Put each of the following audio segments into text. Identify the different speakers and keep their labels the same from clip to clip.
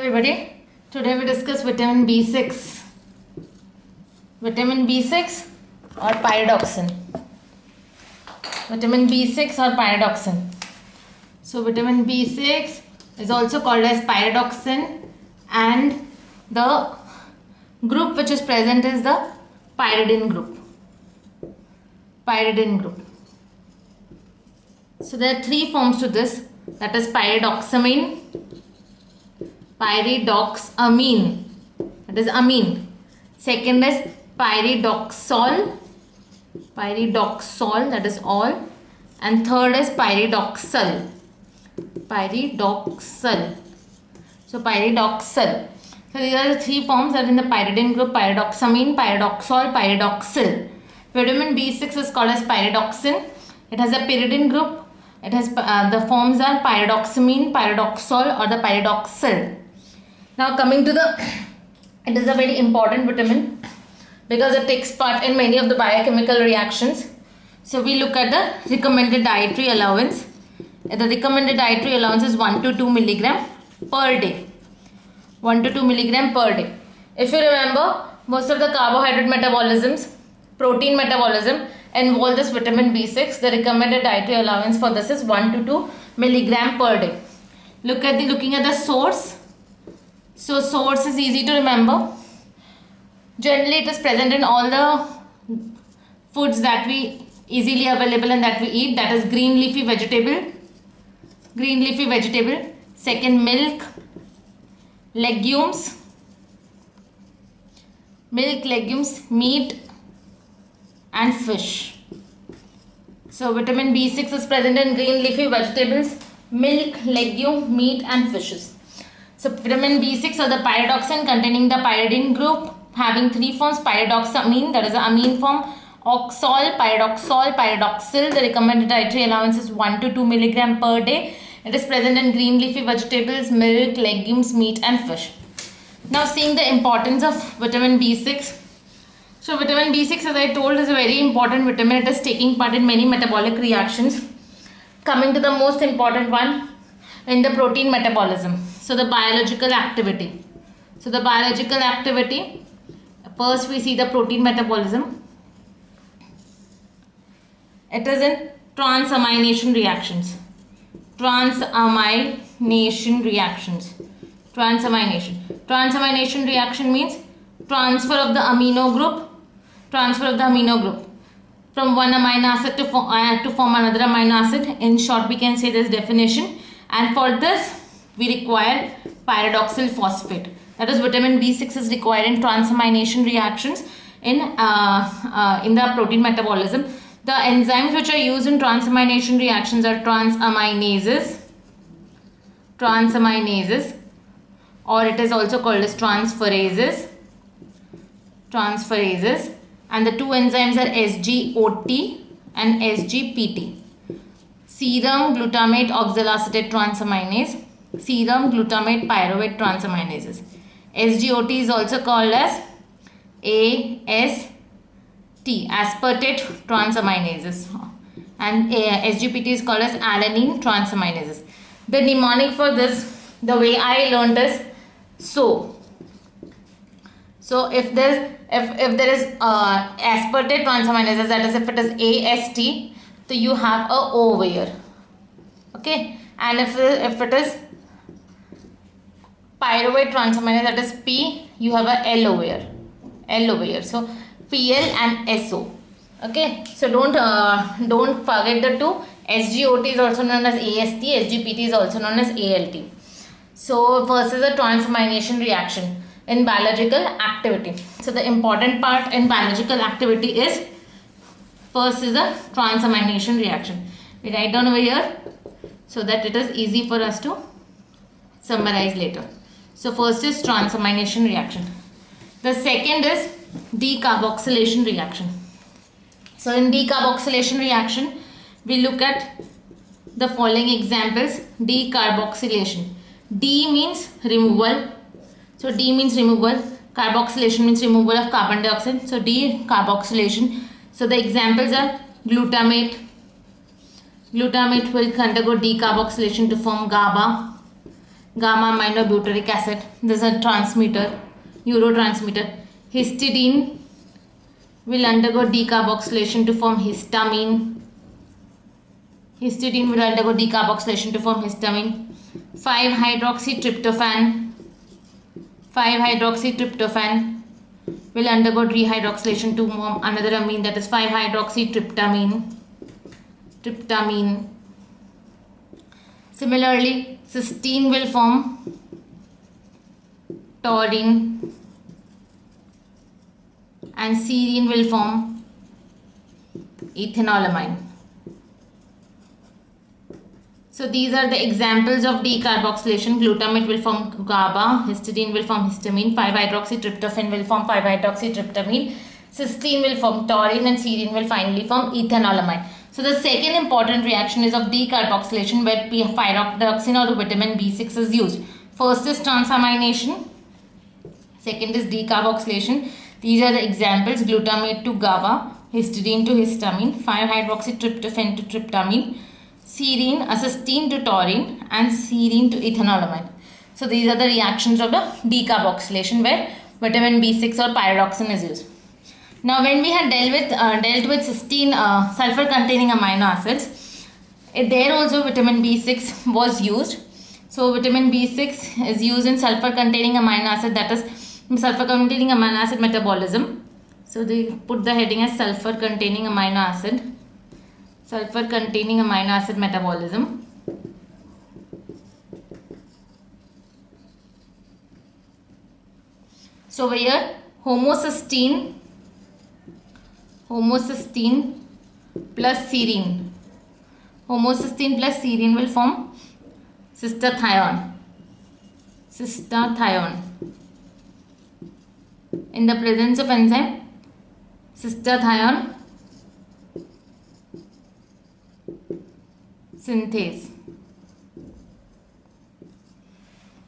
Speaker 1: everybody. Today we discuss vitamin B6. Vitamin B6 or pyridoxine. Vitamin B6 or pyridoxine. So vitamin B6 is also called as pyridoxine, and the group which is present is the pyridine group. Pyridine group. So there are three forms to this, that is pyridoxamine, pyridoxamine, that is amine. Second is pyridoxal, that is all, and third is pyridoxal. So pyridoxal. So these are the three forms that are in the pyridine group: pyridoxamine, pyridoxal, pyridoxal. Vitamin B6 is called as pyridoxine. It has a pyridine group. It has the forms are pyridoxamine, pyridoxal, or the pyridoxal. Now coming to it is a very important vitamin because it takes part in many of the biochemical reactions. So we look at the recommended dietary allowance. The recommended dietary allowance is 1 to 2 milligram per day. 1 to 2 milligram per day. If you remember, most of the carbohydrate metabolisms, protein metabolism involve this vitamin B6. The recommended dietary allowance for this is 1 to 2 milligram per day. Looking at the source. So source is easy to remember. Generally it is present in all the foods that we easily available and that we eat, that is green leafy vegetable. Second, milk, legumes, meat and fish. So vitamin B6 is present in green leafy vegetables, milk, legume, meat and fishes. So vitamin B6 or the pyridoxine containing the pyridine group, having three forms: pyridoxamine, that is the amine form, oxal, pyridoxal. The recommended dietary allowance is 1 to 2 milligram per day. It is present in green leafy vegetables, milk, legumes, meat and fish. Now seeing the importance of vitamin B6. So vitamin B6, as I told, is a very important vitamin. It is taking part in many metabolic reactions. Coming to the most important one, in the protein metabolism. So the biological activity. First we see the protein metabolism. It is in transamination reactions. Transamination reaction means transfer of the amino group from one amino acid to form another amino acid. In short, we can say this definition. And for this we require pyridoxal phosphate. That is, vitamin B6 is required in transamination reactions in the protein metabolism. The enzymes which are used in transamination reactions are transaminases, or it is also called as transferases. And the two enzymes are SGOT and SGPT. Serum glutamate oxaloacetate transaminase, serum glutamate pyruvate transaminases. SGOT is also called as AST, aspartate transaminases, and SGPT is called as alanine transaminases. The mnemonic for this, the way I learned is so if there is aspartate transaminases, that is if it is AST, so you have a O over here, okay, and if it is pyruvate transaminase, that is P, you have a L over here, so PL and SO, okay. So don't forget the two. SGOT is also known as AST, SGPT is also known as ALT. So first is a transamination reaction in biological activity. So the important part in biological activity is, first is a transamination reaction. We write down over here so that it is easy for us to summarize later. So first is transamination reaction. The second is decarboxylation reaction. So in decarboxylation reaction, we look at the following examples. Decarboxylation. D means removal. So D means removal. Carboxylation means removal of carbon dioxide. So decarboxylation. So the examples are glutamate. Glutamate will undergo decarboxylation to form GABA. gamma aminobutyric acid. This is a transmitter, neurotransmitter. Histidine will undergo decarboxylation to form histamine. Histidine will undergo decarboxylation to form histamine. 5-hydroxytryptophan. 5-hydroxytryptophan will undergo rehydroxylation to form another amine, that is 5-hydroxytryptamine. Similarly, cysteine will form taurine and serine will form ethanolamine. So these are the examples of decarboxylation. Glutamate will form GABA, histidine will form histamine, 5-hydroxytryptophan will form 5-hydroxytryptamine, cysteine will form taurine, and serine will finally form ethanolamine. So the second important reaction is of decarboxylation, where pyridoxine or vitamin B6 is used. First is transamination, second is decarboxylation. These are the examples: glutamate to GABA, histidine to histamine, 5-hydroxytryptophan to tryptamine, serine, cysteine to taurine, and serine to ethanolamine. So these are the reactions of the decarboxylation where vitamin B6 or pyridoxine is used. Now when we had dealt with cysteine, sulfur containing amino acids, there also vitamin B6 was used. So vitamin B6 is used in sulfur containing amino acid, that is sulfur containing amino acid metabolism. So they put the heading as sulfur containing amino acid. Sulfur containing amino acid metabolism. So over here homocysteine plus serine. Homocysteine plus serine will form cystathione. In the presence of enzyme cystathione synthase,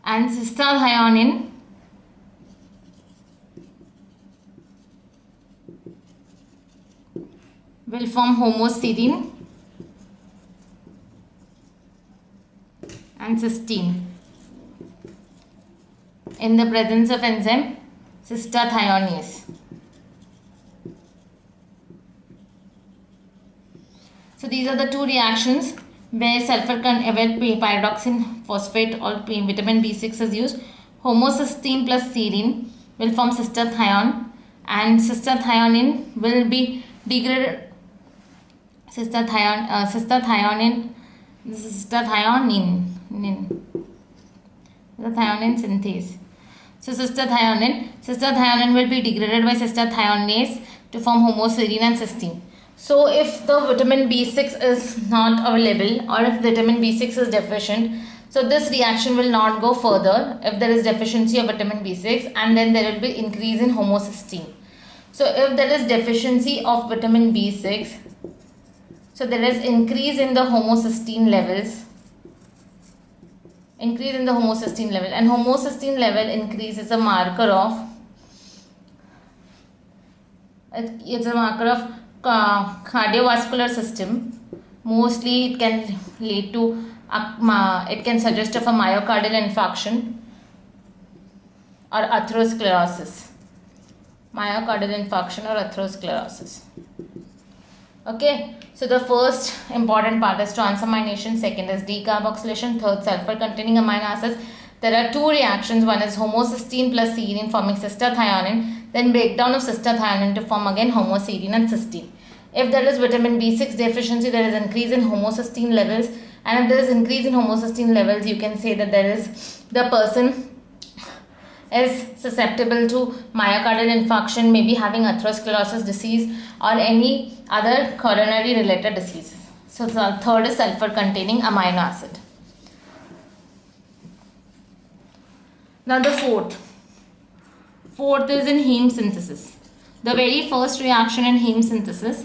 Speaker 1: and cystathionein will form homoserine and cysteine in the presence of enzyme cystathionase. So these are the two reactions where pyridoxine phosphate or vitamin B6 is used. Homocysteine plus serine will form cystathione, and cystathionein will be degraded. Cystathionein synthase. So cystathionein will be degraded by cystathionase to form homoserine and cysteine. So if the vitamin B6 is not available, or if vitamin B6 is deficient, so this reaction will not go further if there is deficiency of vitamin B6, and then there will be increase in homocysteine. So if there is deficiency of vitamin B6, so there is increase in the homocysteine levels. And homocysteine level increase is a marker of cardiovascular system. Mostly it can lead to it can suggest of a myocardial infarction or atherosclerosis. Okay, so the first important part is transamination, second is decarboxylation, third sulfur containing amino acids. There are two reactions, one is homocysteine plus serine forming cystathionein, then breakdown of cystathionein to form again homoserine and cysteine. If there is vitamin B6 deficiency, there is increase in homocysteine levels, and if there is increase in homocysteine levels, you can say that the person is susceptible to myocardial infarction, maybe having atherosclerosis disease or any other coronary related disease. So the third is sulfur containing amino acid. Now the fourth is in heme synthesis. The very first reaction in heme synthesis,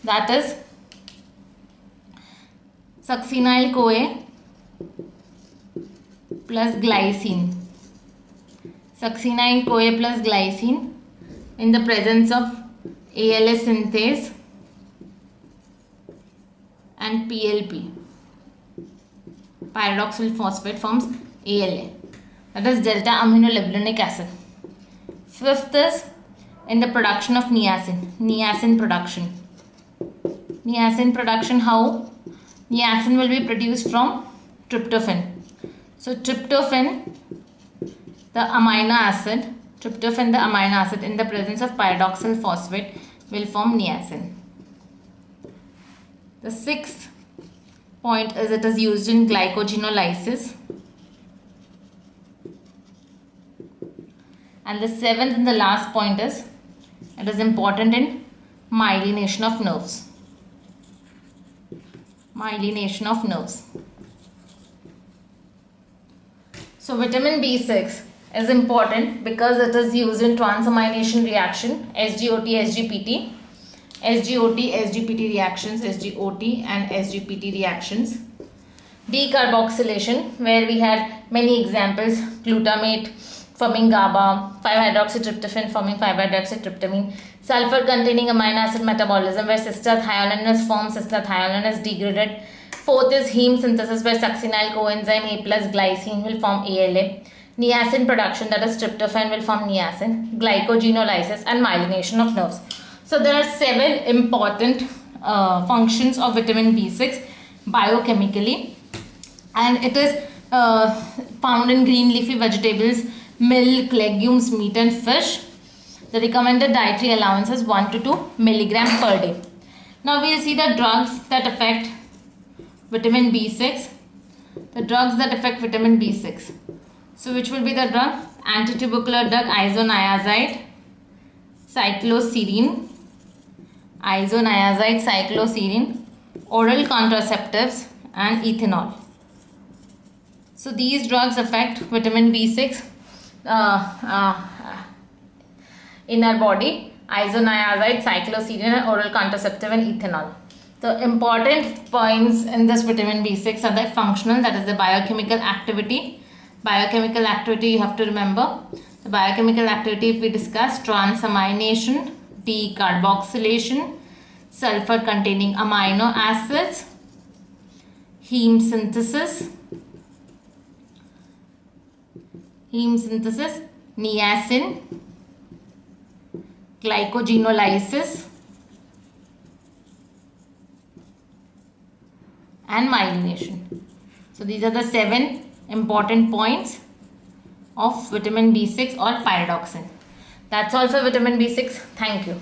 Speaker 1: that is succinyl CoA plus glycine. Succinyl CoA plus glycine in the presence of ALS synthase and PLP. pyridoxal phosphate forms ALA, that is delta aminolevulinic acid. Fifth is in the production of niacin production. Niacin production, how? Niacin will be produced from tryptophan. So tryptophan, the amino acid in the presence of pyridoxal phosphate will form niacin. The sixth point is it is used in glycogenolysis. And the seventh and the last point is it is important in myelination of nerves. Myelination of nerves. So vitamin B6 is important because it is used in transamination reaction, SGOT, SGPT. SGOT, SGPT reactions, SGOT and SGPT reactions. Decarboxylation, where we had many examples, glutamate forming GABA, 5-hydroxytryptophan forming 5-hydroxytryptamine, sulfur containing amino acid metabolism where cystathioline is formed, cystathioline is degraded. Fourth is heme synthesis where succinyl coenzyme A plus glycine will form ALA. Niacin production, that is tryptophan will form niacin. Glycogenolysis and myelination of nerves. So there are 7 important functions of vitamin B6 biochemically, and it is found in green leafy vegetables, milk, legumes, meat and fish. The recommended dietary allowance is 1 to 2 milligram per day. Now we will see the drugs that affect vitamin B6. The drugs that affect vitamin B6. So which will be the drug? Antitubercular drug isoniazid, cycloserine, oral contraceptives and ethanol. So these drugs affect vitamin B6 in our body: isoniazid, cycloserine and oral contraceptive and ethanol. The important points in this vitamin B6 are the functional, that is the biochemical activity. Biochemical activity you have to remember. The biochemical activity, if we discuss, transamination, decarboxylation, sulfur containing amino acids, heme synthesis, niacin, glycogenolysis and myelination. So these are the 7 important points of vitamin B6 or pyridoxine. That's all for vitamin B6. Thank you.